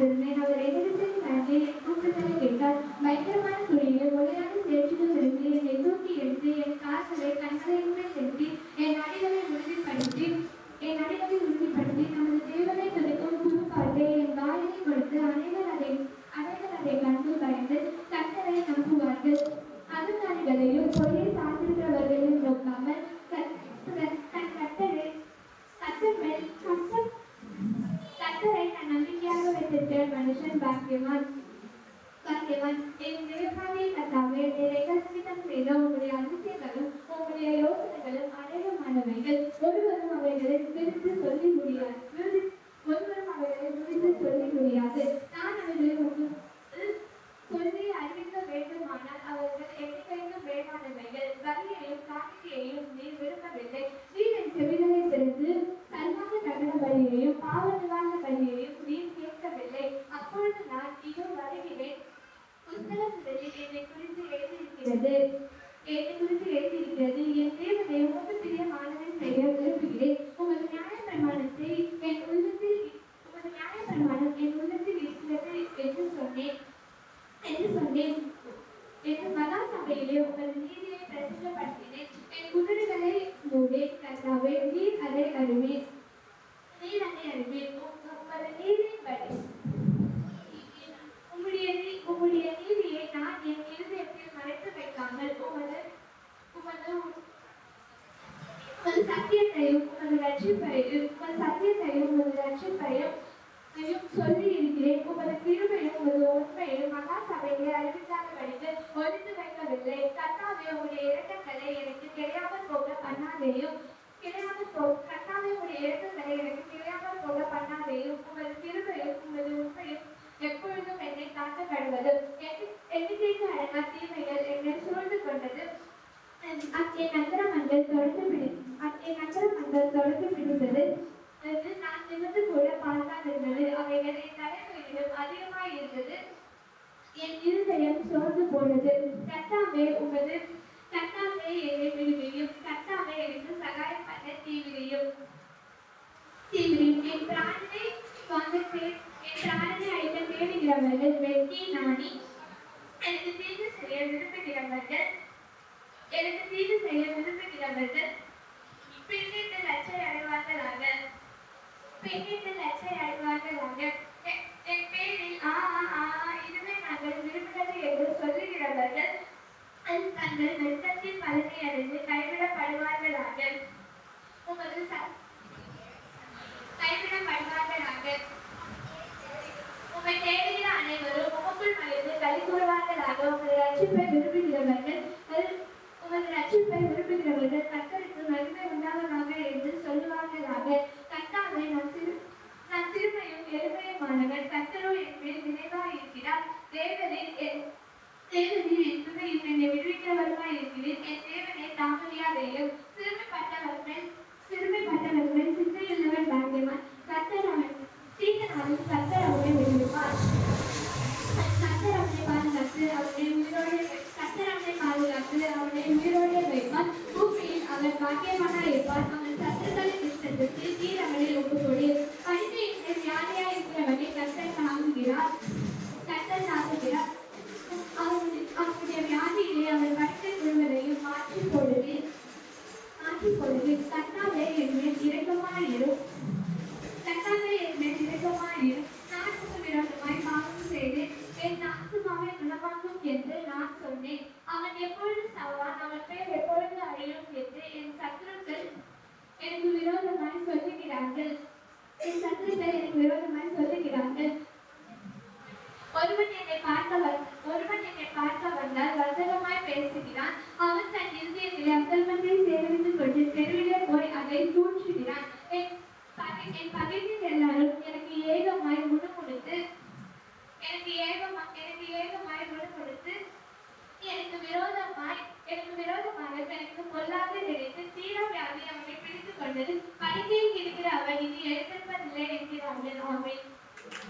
காத்திருந்தேன். அவர் எதிர்த்து நடந்து என் கூப்பிடுதலை கேட்டார். பயங்கரமான துணியில் ஒளியான சேர்ச்சிகள் இருந்து என்னை தூக்கி எடுத்து என் கால்களை கண்களை செலுத்தி என் அடிகளை உறுதிப்படுத்தி நமது தேவனை துடைக்கும் புது பாட்டை என் வாயிலை கொடுத்து அனைவர் அதை கண்டு பயந்து கர்த்தரை நம்புவார்கள். அதுகாரிகளையும் பொய்யை சார்ந்திருக்கிறவர்களையும் நோக்காமல் கர்த்தரை தன் நம்பிக்கையாக வைத்திருக்கிற மனுஷன் பாக்கியவான். என் தேவனாகிய கர்த்தாவே, நீர் எங்களிடம் செய்த உம்முடைய அதிசயங்களும் உம்முடைய யோசனைகளும் அநேகமானவைகள். ஒருவரும் அவைகளை விவரித்து சொல்லி முடியாது. நான் அவைகளை சொல்லி அறிவிக்க வேண்டுமானால் அவர்கள் எண்ணிக்கைக்கும் வேண்டானவைகள். பலியையும் காணிக்கையையும் நீர் விரும்பவில்லை. நீர் என் செவிகளை திறந்து சர்வாங்க தகன பலியையும் பாவ நிவாரண பலியையும் நீர் கேட்கவில்லை. அப்பொழுது நான் இதோ வருகிறேன். புஸ்தகத்தில் என்னை குறித்து எழுதியிருக்கிறது. என் தேவனை உமக்கு பிரியமானதை செய்ய விரும்புகிறேன். உமது நியாயப்பிரமாணம் என் உள்ளத்தில் இருக்கிறது என்று சொன்னேன். என் மகா சபையிலே உங்கள் நீதியை பிரசித்தப்படுத்தினேன். என் குதிரைகளை மூடேன். கர்த்தாவே, நீர் அதை அறிவீர். உமது நீதியின்படி உம்முடைய நீதியை நான் என் இருதயத்தில் மறைத்து வைக்காமல் உமது சத்தியத்தையும் உமது ரட்சிப்பையும் சொல்லி இருக்கிறேன். உமது கிருபையும் உமது உண்மையும் மகா சபையை அறிவிக்காதபடிக்கு ஒழித்து வைக்கவில்லை. கர்த்தாவே, உம்முடைய இரக்கங்களை எனக்கு கிடையாமல் போக பண்ணாதேயும். உமது கிருபையும் உமது உண்மையும் எப்பொழுதும் என்னை காக்க கடவது. எண்ணிக்கைக்கு அடங்கா தீமைகள் என்னை சூழ்ந்து கொண்டது. என் நகரமங்கள் தொடர்ந்து பிடித்தது. நான் நிமிர்ந்து கூட பார்க்காதிருந்தது. அவைகள் என் தலைமையிலும் அதிகமாய் இருந்தது. என் இருதயம் சோர்ந்து போனது. கர்த்தாவே, என்னை விடுவியும். கர்த்தாவே, எனக்கு சகாயம் பண்ண தீவிரியும். என் பிராணனை அழிக்க தேடுகிறவர்கள் வெட்கி நாணி எனக்கு தீங்கு செய்ய விரும்புகிறவர்கள் பின்னிட்டு லட்சை அடைவார்களாக. என் பேரில் இதுவே நாங்கள் விரும்பினது என்று சொல்லுகிறவர்கள் தங்கள் வெட்கத்தின் பலனை அடைந்து கைவிடப்படுவார்களாக. உம்மை தேடுகிற அனைவரும் உமக்குள் மகிழ்ந்து களி கூறுவார்களாக. உமது ரட்சிப்பை விரும்புகிறவர்கள் கர்த்தருக்கு மகிமை உண்டாவதாக என்று சொல்லுவார்களாக. கர்த்தாவே, நான் சிறுமையும் எளிமையுமானவன். கர்த்தரோ என் மேல் நினைவாய் இருக்கிறார். தேவரீர் என் துணையும் என்னை விடுவிக்கிறவருமாய் இருக்கிறேன். என் தேவனை தாமதியாதேயும். சிறுமைப்பட்டவர்கள் சிந்தையுள்ளவன் பாக்கியவான். கர்த்தர் அவனை விடுவிப்பார். கர்த்தர் அவனை பாதுகாத்து உயிரோடு வைப்பார். பூமியில் அவன் பாக்கியவானாய் இருப்பான். அவன் சத்துருக்களின் இஷ்டத்திற்கு தீரங்களில் ஒப்புக்கொடு. பணிந்து வியாதியாய் இருக்கிறவனை கர்த்தர் தாங்குகிறார். அவனுடைய வியாதியிலே அவன் படுக்கை முழுவதையும் மாற்றி போடுது. கர்த்தாவே, என் மேல் இரக்கமாயிரும். நாட்டுக்கு விரோதமாய் பாவம் செய்து என் ஆத்துமாவை குணமாக்கும் என்று நான் சொன்னேன். அவன் எப்பொழுது சாவான்? அவன் பேர் எப்பொழுது அழியும் என்று என் சத்துருக்கள் எனக்கு விரோதமாய் சொல்லுகிறார்கள். ஒருவன் என்னை பார்க்க வந்தால் வர்த்தகமாய் பேசுகிறான். அவன் தன் இருதயத்தில் அக்கல்மத்தை சேகரித்துக் கொண்டு தெருவிலே போய் அதை தூற்றுகிறான். என் பகைஞர் எல்லாரும் எனக்கு ஏகமாய் முணுமுணுத்து எனக்கு விரோதமாக எனக்கு பொல்லாத நினைத்து தீர வியாதி அவனை பிடித்துக் கொண்டது. படுக்கையில் இருக்கிற அவன் இனி எழுந்திருப்பதில்லை என்கிறார்கள். ஆமென்.